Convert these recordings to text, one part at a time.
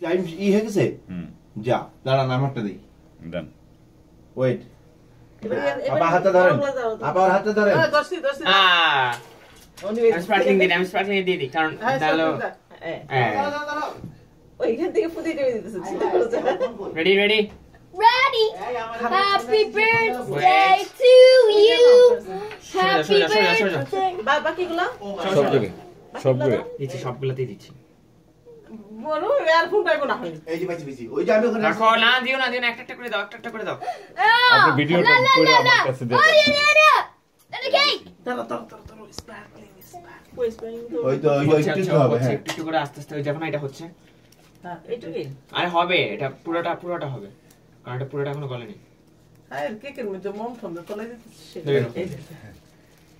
Time ই হয়ে গেছে যা দাঁড়ান আমারটা দেই ডান ওয়েট আপা হাতে ধরেন আপা হাতে ধরেন আমি স্পার্কলিং দিয়ে দিই কারণ তাহলে ওইখান থেকে ফুটে দিয়ে দিতেছে ready Ready? Happy birthday to you. Happy birthday. বাকিগুলো সবগুলোতে দিচ্ছি বড় আর ফোন পাইবো না এই যে বাইছি ওই যে আমি ওখানে রাখো না দিও না একটা করে দাও একটা করে দাও আপনি ভিডিওটা করে আমার কাছে দেন ওই তো ওই একটু হবে হ্যাঁ একটু করে আস্তে আস্তে যখন এটা হচ্ছে হ্যাঁ এইটুকুই আরে হবে এটা পুরোটা হবে কারণ এটা পুরোটা এখনো গলেনি আরে কেকের মধ্যে মম থমে তলে দিতেছে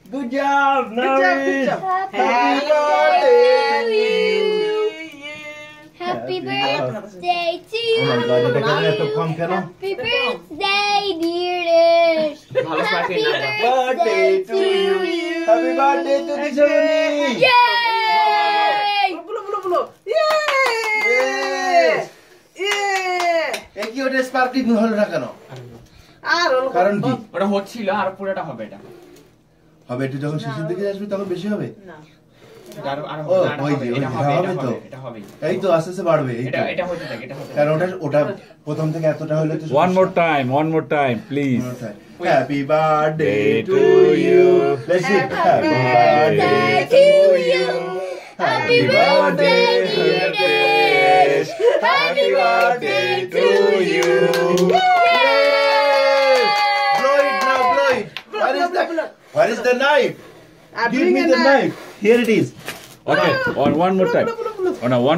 গুড জব নারিস Happy birthday to you. Happy birthday to you. Oh my god, এটা কেন এত কম কেন? Happy birthday dear Lish. ভালো Happy Birthday to you. Happy birthday to Dishoni. Yay! বুলো ইয়ে এই কি ওটা স্পার্কলিং হলো না কেন আর কারণ কি ওটা হচ্ছিল আর পুরোটা হবে এটা হবে একটু যখন শেষের দিকে আসবে তখন বেশি হবে না আর ও ওই যে হবে তো এটা হবে এই তো আস্তে আস্তে বাড়বে এই তো এটা হতে থাকে কারণ ওটা প্রথম থেকে এতটা হলে তো one more time please Happy birthday to you. Let's sing. Happy birthday to you. Happy birthday dear Lish. Happy birthday to you. Blow it now, blow it. Where is the knife? Give me the knife. Here it is. okay one more time one